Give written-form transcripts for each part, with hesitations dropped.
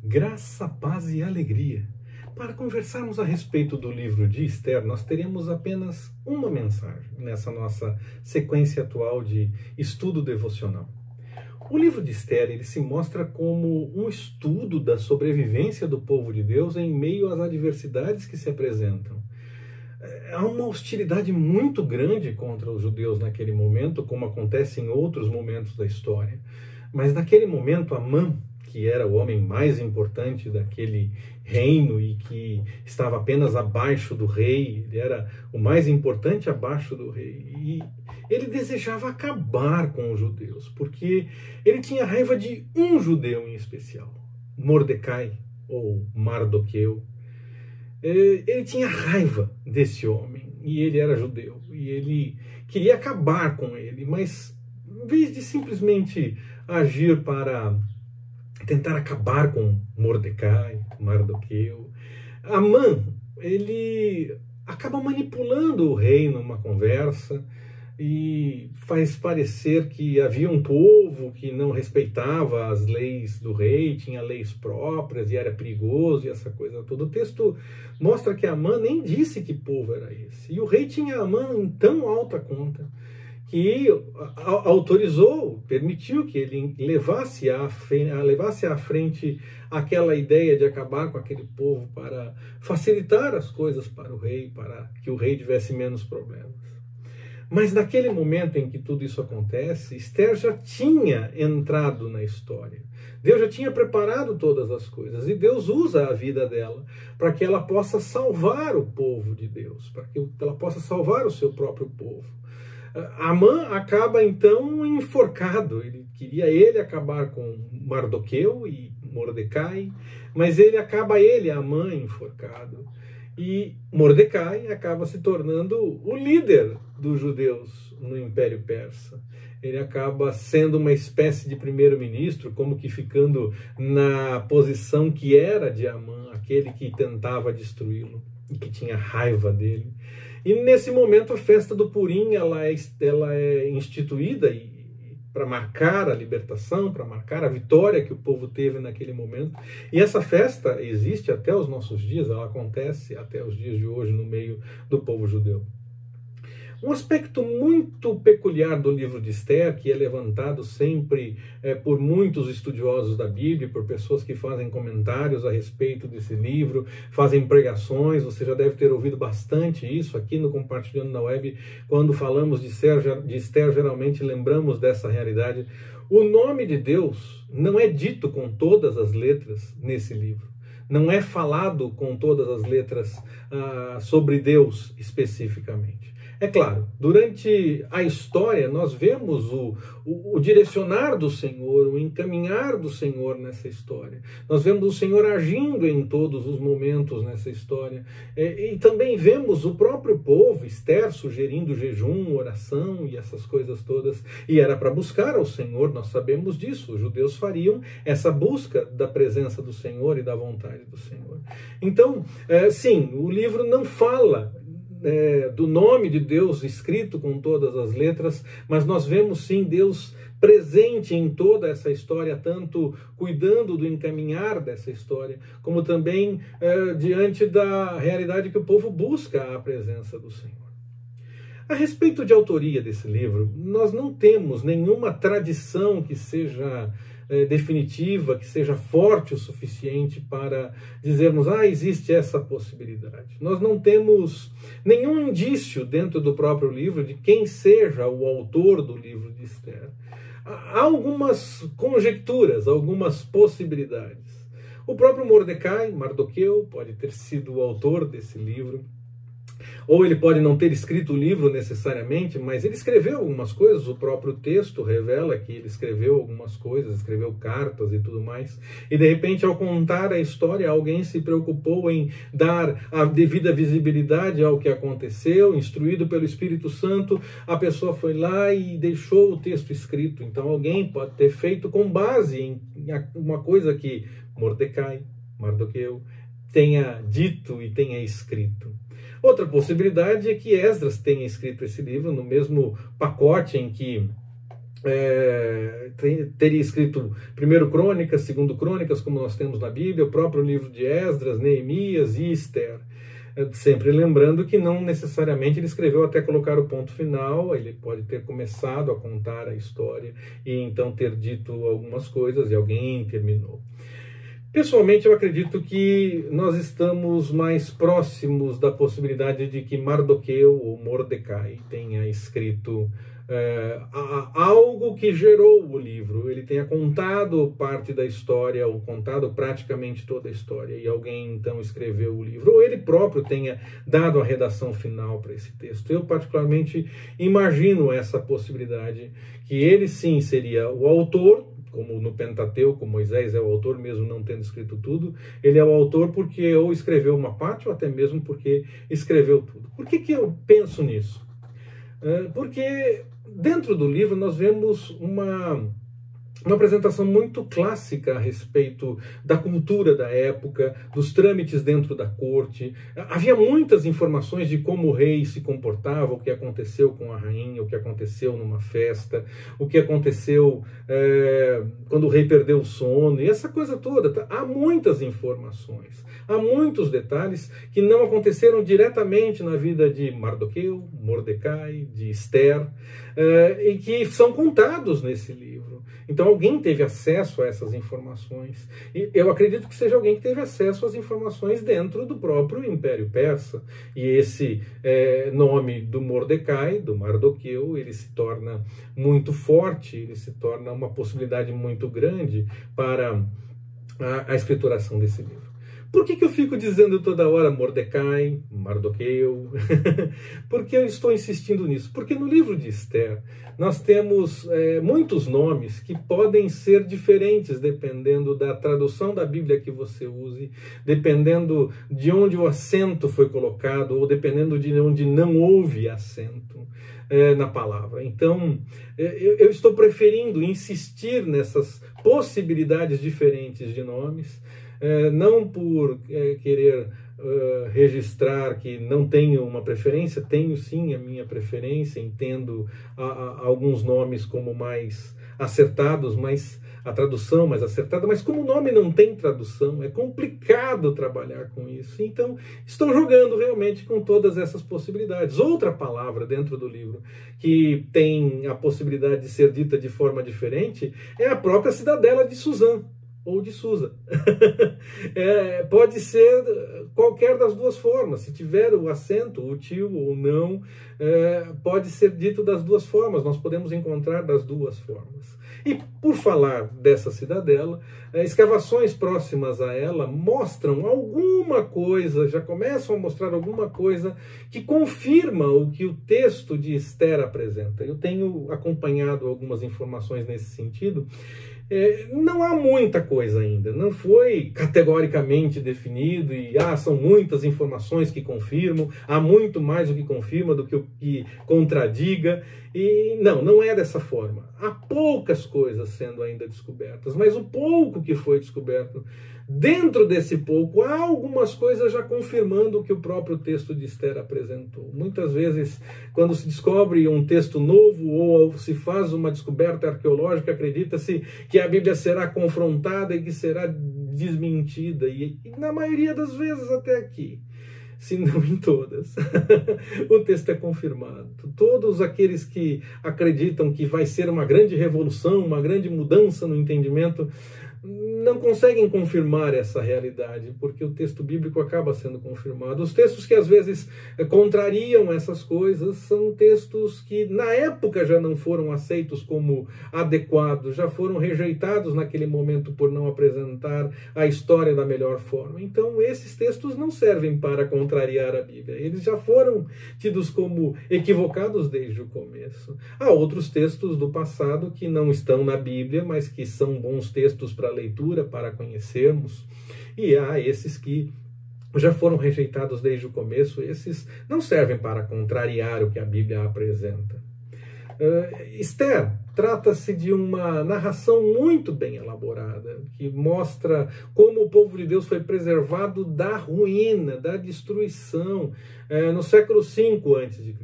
Graça, paz e alegria. Para conversarmos a respeito do livro de Esther, nós teremos apenas uma mensagem nessa nossa sequência atual de estudo devocional. O livro de Esther, ele se mostra como um estudo da sobrevivência do povo de Deus em meio às adversidades que se apresentam. Há uma hostilidade muito grande contra os judeus naquele momento, como acontece em outros momentos da história. Mas naquele momento, Amã, que era o homem mais importante daquele reino e que estava apenas abaixo do rei, ele era o mais importante abaixo do rei, e ele desejava acabar com os judeus, porque ele tinha raiva de um judeu em especial, Mordecai, ou Mardoqueu. Ele tinha raiva desse homem, e ele era judeu, e ele queria acabar com ele, mas em vez de simplesmente agir para tentar acabar com Mordecai, Mardoqueu, Amã, ele acaba manipulando o rei numa conversa e faz parecer que havia um povo que não respeitava as leis do rei, tinha leis próprias e era perigoso e essa coisa toda. O texto mostra que Amã nem disse que povo era esse. E o rei tinha Amã em tão alta conta que autorizou, permitiu que ele levasse à frente aquela ideia de acabar com aquele povo para facilitar as coisas para o rei, para que o rei tivesse menos problemas. Mas naquele momento em que tudo isso acontece, Esther já tinha entrado na história. Deus já tinha preparado todas as coisas e Deus usa a vida dela para que ela possa salvar o povo de Deus, para que ela possa salvar o seu próprio povo. Amã acaba então enforcado. Ele queria acabar com Mardoqueu e Mordecai, mas Amã enforcado. E Mordecai acaba se tornando o líder dos judeus no Império Persa. Ele acaba sendo uma espécie de primeiro-ministro, como que ficando na posição que era de Amã, aquele que tentava destruí-lo e que tinha raiva dele. E nesse momento a festa do Purim ela é instituída para marcar a libertação, para marcar a vitória que o povo teve naquele momento. E essa festa existe até os nossos dias, ela acontece até os dias de hoje no meio do povo judeu. Um aspecto muito peculiar do livro de Esther, que é levantado sempre por muitos estudiosos da Bíblia, por pessoas que fazem comentários a respeito desse livro, fazem pregações, você já deve ter ouvido bastante isso aqui no Compartilhando na Web, quando falamos de Esther, geralmente lembramos dessa realidade. O nome de Deus não é dito com todas as letras nesse livro. Não é falado com todas as letras sobre Deus especificamente. É claro, durante a história nós vemos o direcionar do Senhor, o encaminhar do Senhor nessa história. Nós vemos o Senhor agindo em todos os momentos nessa história. E também vemos o próprio povo, Esther, sugerindo jejum, oração e essas coisas todas. E era para buscar ao Senhor, nós sabemos disso. Os judeus fariam essa busca da presença do Senhor e da vontade do Senhor. Então, sim, o livro não fala do nome de Deus escrito com todas as letras, mas nós vemos sim Deus presente em toda essa história, tanto cuidando do encaminhar dessa história, como também diante da realidade que o povo busca a presença do Senhor. A respeito de autoria desse livro, nós não temos nenhuma tradição que seja definitiva, que seja forte o suficiente para dizermos, existe essa possibilidade. Nós não temos nenhum indício dentro do próprio livro de quem seja o autor do livro de Esther. Há algumas conjecturas, algumas possibilidades. O próprio Mordecai, Mardoqueu, pode ter sido o autor desse livro. Ou ele pode não ter escrito o livro necessariamente, mas ele escreveu algumas coisas, o próprio texto revela que ele escreveu algumas coisas, escreveu cartas e tudo mais, e de repente ao contar a história, alguém se preocupou em dar a devida visibilidade ao que aconteceu, instruído pelo Espírito Santo, a pessoa foi lá e deixou o texto escrito. Então alguém pode ter feito com base em uma coisa que Mordecai, Mardoqueu, tenha dito e tenha escrito. Outra possibilidade é que Esdras tenha escrito esse livro no mesmo pacote em que teria escrito 1º Crônicas, 2º Crônicas, como nós temos na Bíblia, o próprio livro de Esdras, Neemias e Esther. Sempre lembrando que não necessariamente ele escreveu até colocar o ponto final, ele pode ter começado a contar a história e então ter dito algumas coisas e alguém terminou. Pessoalmente, eu acredito que nós estamos mais próximos da possibilidade de que Mardoqueu ou Mordecai tenha escrito algo que gerou o livro. Ele tenha contado parte da história, ou contado praticamente toda a história, e alguém então escreveu o livro, ou ele próprio tenha dado a redação final para esse texto. Eu particularmente imagino essa possibilidade, que ele sim seria o autor, como no Pentateuco, Moisés é o autor, mesmo não tendo escrito tudo. Ele é o autor porque ou escreveu uma parte, ou até mesmo porque escreveu tudo. Por que eu penso nisso? Porque dentro do livro nós vemos uma apresentação muito clássica a respeito da cultura da época, dos trâmites dentro da corte. Havia muitas informações de como o rei se comportava, o que aconteceu com a rainha, o que aconteceu numa festa, o que aconteceu quando o rei perdeu o sono, e essa coisa toda. Há muitas informações, há muitos detalhes que não aconteceram diretamente na vida de Mardoqueu, Mordecai, de Esther, e que são contados nesse livro. Então alguém teve acesso a essas informações. E eu acredito que seja alguém que teve acesso às informações dentro do próprio Império Persa. E esse nome do Mordecai, do Mardoqueu, ele se torna muito forte, ele se torna uma possibilidade muito grande para a escrituração desse livro. Por que eu fico dizendo toda hora Mordecai, Mardoqueu? Por que eu estou insistindo nisso? Porque no livro de Esther nós temos muitos nomes que podem ser diferentes dependendo da tradução da Bíblia que você use, dependendo de onde o acento foi colocado ou dependendo de onde não houve acento na palavra. Então, eu estou preferindo insistir nessas possibilidades diferentes de nomes, não por querer registrar que não tenho uma preferência, tenho sim a minha preferência, entendo alguns nomes como mais acertados, mas a tradução mais acertada, mas como o nome não tem tradução, é complicado trabalhar com isso. Então, estou jogando realmente com todas essas possibilidades. Outra palavra dentro do livro que tem a possibilidade de ser dita de forma diferente é a própria cidadela de Suzã, ou de Susa. Pode ser qualquer das duas formas. Se tiver o acento, o tio ou não, pode ser dito das duas formas. Nós podemos encontrar das duas formas. E por falar dessa cidadela, escavações próximas a ela mostram alguma coisa, já começam a mostrar alguma coisa que confirma o que o texto de Esther apresenta. Eu tenho acompanhado algumas informações nesse sentido. Não há muita coisa ainda, não foi categoricamente definido e são muitas informações que confirmam, há muito mais o que confirma do que o que contradiga, e não é dessa forma. Há poucas coisas sendo ainda descobertas, mas o pouco que foi descoberto, dentro desse pouco, há algumas coisas já confirmando o que o próprio texto de Esther apresentou. Muitas vezes, quando se descobre um texto novo ou se faz uma descoberta arqueológica, acredita-se que a Bíblia será confrontada e que será desmentida, e na maioria das vezes até aqui, se não em todas, o texto é confirmado. Todos aqueles que acreditam que vai ser uma grande revolução, uma grande mudança no entendimento, não conseguem confirmar essa realidade, porque o texto bíblico acaba sendo confirmado. Os textos que às vezes contrariam essas coisas são textos que na época já não foram aceitos como adequados, já foram rejeitados naquele momento por não apresentar a história da melhor forma. Então esses textos não servem para contrariar a Bíblia, eles já foram tidos como equivocados desde o começo. Há outros textos do passado que não estão na Bíblia, mas que são bons textos para leitura, para conhecermos, e há esses que já foram rejeitados desde o começo. Esses não servem para contrariar o que a Bíblia apresenta. Esther trata-se de uma narração muito bem elaborada, que mostra como o povo de Deus foi preservado da ruína, da destruição, no século V a.C.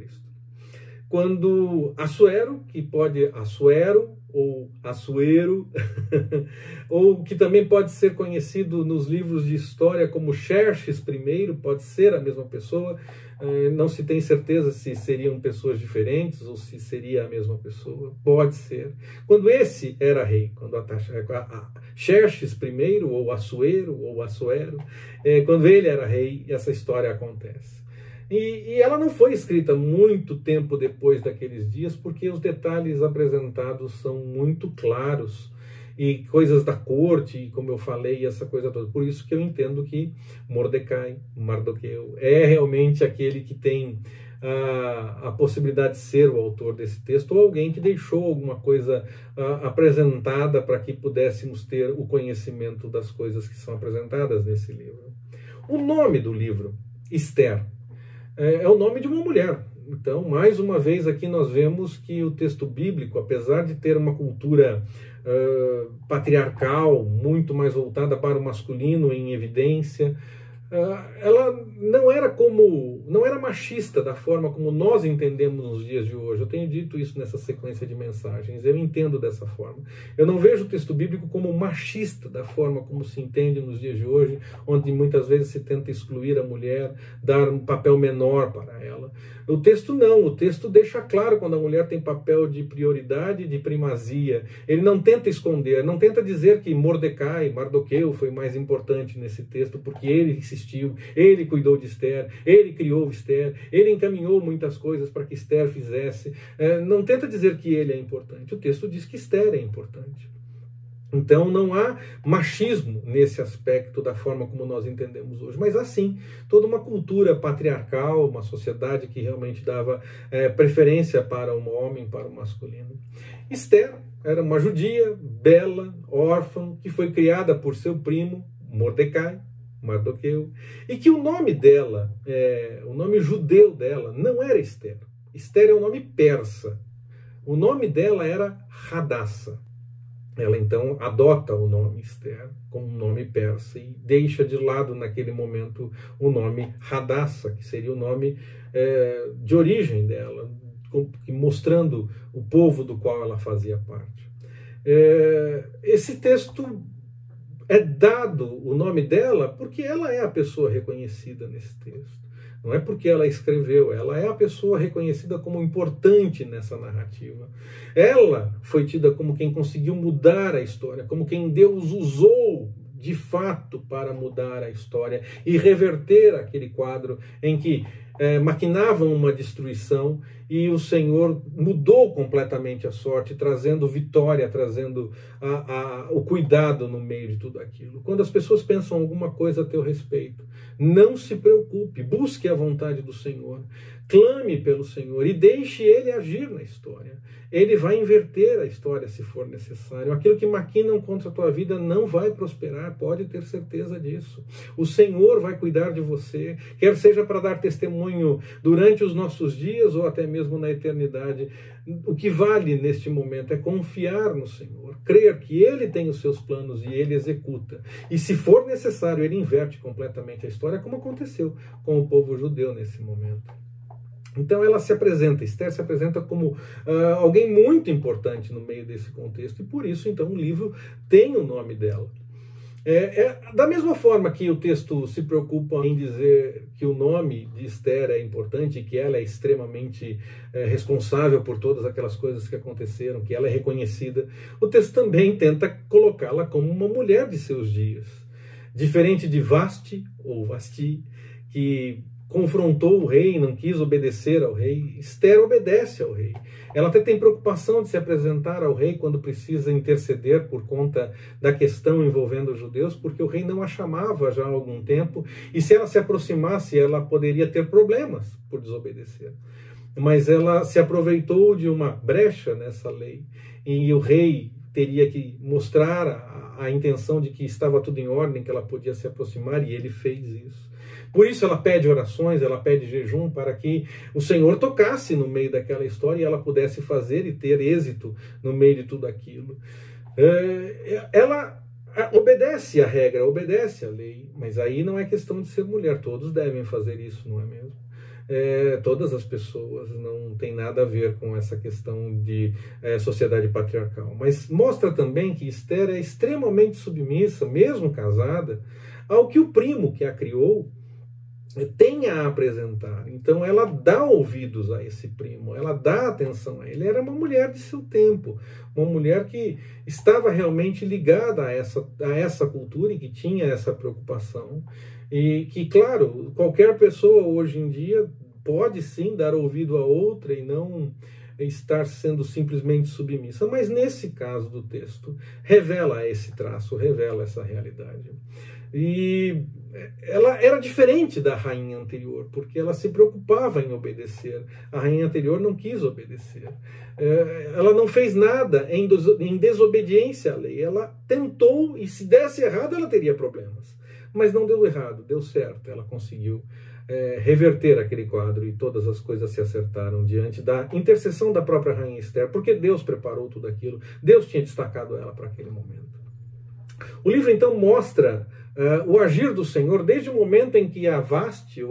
quando Assuero, que pode Assuero ou Assuero, ou que também pode ser conhecido nos livros de história como Xerxes I, pode ser a mesma pessoa, não se tem certeza se seriam pessoas diferentes ou se seria a mesma pessoa, pode ser. Quando esse era rei, quando Xerxes I, ou Assuero, ou Assuero, quando ele era rei, essa história acontece. E ela não foi escrita muito tempo depois daqueles dias, porque os detalhes apresentados são muito claros, e coisas da corte, como eu falei, essa coisa toda. Por isso que eu entendo que Mordecai, Mardoqueu, é realmente aquele que tem a possibilidade de ser o autor desse texto, ou alguém que deixou alguma coisa apresentada para que pudéssemos ter o conhecimento das coisas que são apresentadas nesse livro. O nome do livro, Esther, é o nome de uma mulher. Então, mais uma vez aqui nós vemos que o texto bíblico, apesar de ter uma cultura patriarcal, muito mais voltada para o masculino em evidência, ela não era machista da forma como nós entendemos nos dias de hoje. Eu tenho dito isso nessa sequência de mensagens, eu entendo dessa forma. Eu não vejo o texto bíblico como machista da forma como se entende nos dias de hoje, onde muitas vezes se tenta excluir a mulher, dar um papel menor para ela. O texto não, o texto deixa claro quando a mulher tem papel de prioridade, de primazia. Ele não tenta esconder, não tenta dizer que Mordecai, Mardoqueu foi mais importante nesse texto, porque ele insistiu, ele cuidou de Esther, ele criou Esther, ele encaminhou muitas coisas para que Esther fizesse. Não tenta dizer que ele é importante, o texto diz que Esther é importante. Então não há machismo nesse aspecto da forma como nós entendemos hoje, mas há sim toda uma cultura patriarcal, uma sociedade que realmente dava preferência para o homem, para o masculino. Esther era uma judia, bela, órfã, que foi criada por seu primo, Mordecai, Mardoqueu, e que o nome dela, o nome judeu dela, não era Esther. Esther é um nome persa. O nome dela era Hadassa. Ela então adota o nome Esther como um nome persa e deixa de lado naquele momento o nome Hadassa, que seria o nome de origem dela, mostrando o povo do qual ela fazia parte. Esse texto é dado o nome dela porque ela é a pessoa reconhecida nesse texto. Não é porque ela escreveu, ela é a pessoa reconhecida como importante nessa narrativa. Ela foi tida como quem conseguiu mudar a história, como quem Deus usou de fato para mudar a história e reverter aquele quadro em que maquinavam uma destruição e o Senhor mudou completamente a sorte, trazendo vitória, trazendo o cuidado no meio de tudo aquilo. Quando as pessoas pensam alguma coisa a teu respeito, não se preocupe, busque a vontade do Senhor, clame pelo Senhor e deixe Ele agir na história. Ele vai inverter a história se for necessário. Aquilo que maquinam contra a tua vida não vai prosperar, pode ter certeza disso. O Senhor vai cuidar de você, quer seja para dar testemunho durante os nossos dias ou até mesmo na eternidade. O que vale neste momento é confiar no Senhor, crer que Ele tem os seus planos e Ele executa. E se for necessário, Ele inverte completamente a história, como aconteceu com o povo judeu nesse momento. Então ela se apresenta, Esther se apresenta como alguém muito importante no meio desse contexto, e por isso então o livro tem o nome dela. Da mesma forma que o texto se preocupa em dizer que o nome de Esther é importante, que ela é extremamente responsável por todas aquelas coisas que aconteceram, que ela é reconhecida, o texto também tenta colocá-la como uma mulher de seus dias. Diferente de Vasti, ou Vasti, que confrontou o rei, não quis obedecer ao rei, Esther obedece ao rei. Ela até tem preocupação de se apresentar ao rei quando precisa interceder por conta da questão envolvendo os judeus, porque o rei não a chamava já há algum tempo, e se ela se aproximasse, ela poderia ter problemas por desobedecer. Mas ela se aproveitou de uma brecha nessa lei, e o rei teria que mostrar a intenção de que estava tudo em ordem, que ela podia se aproximar, e ele fez isso. Por isso ela pede orações, ela pede jejum para que o Senhor tocasse no meio daquela história e ela pudesse fazer e ter êxito no meio de tudo aquilo. Ela obedece à regra, obedece à lei, mas aí não é questão de ser mulher, todos devem fazer isso, não é mesmo? todas as pessoas, não tem nada a ver com essa questão de sociedade patriarcal. Mas mostra também que Esther é extremamente submissa, mesmo casada, ao que o primo que a criou tem a apresentar. Então ela dá ouvidos a esse primo, ela dá atenção a ele. Era uma mulher de seu tempo, uma mulher que estava realmente ligada a essa cultura e que tinha essa preocupação. E que, claro, qualquer pessoa hoje em dia pode sim dar ouvido a outra e não estar sendo simplesmente submissa. Mas nesse caso do texto, revela esse traço, revela essa realidade. E ela era diferente da rainha anterior, porque ela se preocupava em obedecer. A rainha anterior não quis obedecer. Ela não fez nada em desobediência à lei. Ela tentou, e se desse errado, ela teria problemas. Mas não deu errado, deu certo. Ela conseguiu reverter aquele quadro e todas as coisas se acertaram diante da intercessão da própria rainha Esther, porque Deus preparou tudo aquilo. Deus tinha destacado ela para aquele momento. O livro então mostra o agir do Senhor desde o momento em que a Vasti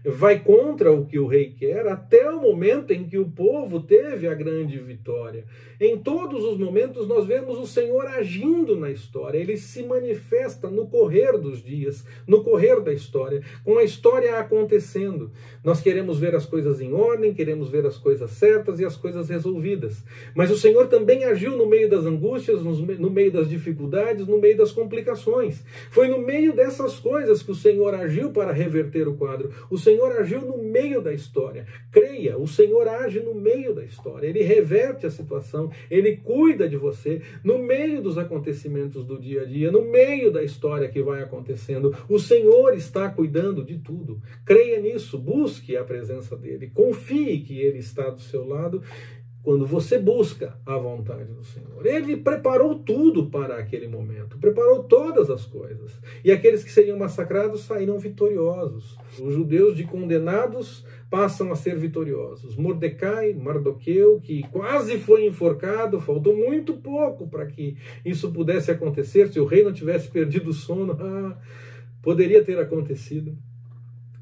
vai contra o que o rei quer, até o momento em que o povo teve a grande vitória. Em todos os momentos nós vemos o Senhor agindo na história. Ele se manifesta no correr dos dias, no correr da história, com a história acontecendo. Nós queremos ver as coisas em ordem, queremos ver as coisas certas e as coisas resolvidas. Mas o Senhor também agiu no meio das angústias, no meio das dificuldades, no meio das complicações. Foi no meio dessas coisas que o Senhor agiu para reverter o quadro. O Senhor agiu no meio da história. Creia, o Senhor age no meio da história. Ele reverte a situação, Ele cuida de você no meio dos acontecimentos do dia a dia, no meio da história que vai acontecendo. O Senhor está cuidando de tudo. Creia nisso, busque a presença dEle, confie que Ele está do seu lado. Quando você busca a vontade do Senhor, Ele preparou tudo para aquele momento, preparou todas as coisas. E aqueles que seriam massacrados saíram vitoriosos. Os judeus de condenados passam a ser vitoriosos. Mardoqueu, que quase foi enforcado, faltou muito pouco para que isso pudesse acontecer. Se o rei não tivesse perdido o sono, poderia ter acontecido.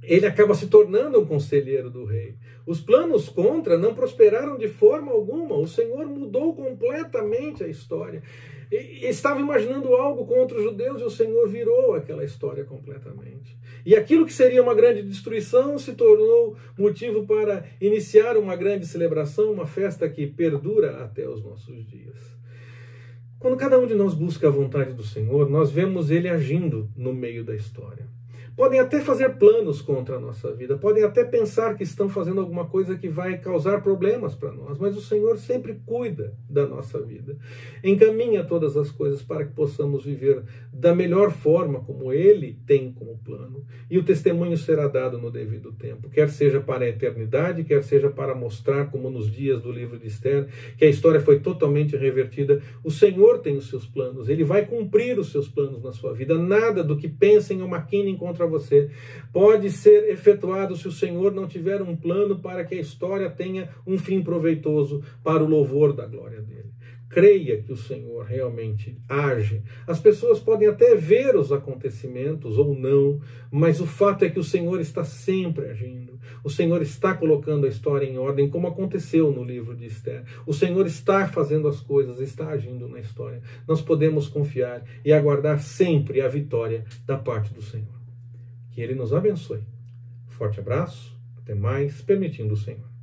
Ele acaba se tornando um conselheiro do rei. Os planos contra não prosperaram de forma alguma. O Senhor mudou completamente a história. E estava imaginando algo contra os judeus e o Senhor virou aquela história completamente. E aquilo que seria uma grande destruição se tornou motivo para iniciar uma grande celebração, uma festa que perdura até os nossos dias. Quando cada um de nós busca a vontade do Senhor, nós vemos Ele agindo no meio da história. Podem até fazer planos contra a nossa vida, podem até pensar que estão fazendo alguma coisa que vai causar problemas para nós, mas o Senhor sempre cuida da nossa vida. Encaminha todas as coisas para que possamos viver da melhor forma como Ele tem como plano. E o testemunho será dado no devido tempo, quer seja para a eternidade, quer seja para mostrar, como nos dias do livro de Esther, que a história foi totalmente revertida. O Senhor tem os seus planos, Ele vai cumprir os seus planos na sua vida. Nada do que pensem ou maquinem contra você pode ser efetuado se o Senhor não tiver um plano para que a história tenha um fim proveitoso para o louvor da glória dele. Creia que o Senhor realmente age. As pessoas podem até ver os acontecimentos ou não, mas o fato é que o Senhor está sempre agindo. O Senhor está colocando a história em ordem, como aconteceu no livro de Esther. O Senhor está fazendo as coisas, está agindo na história. Nós podemos confiar e aguardar sempre a vitória da parte do Senhor. Que Ele nos abençoe. Forte abraço, até mais, permitindo o Senhor.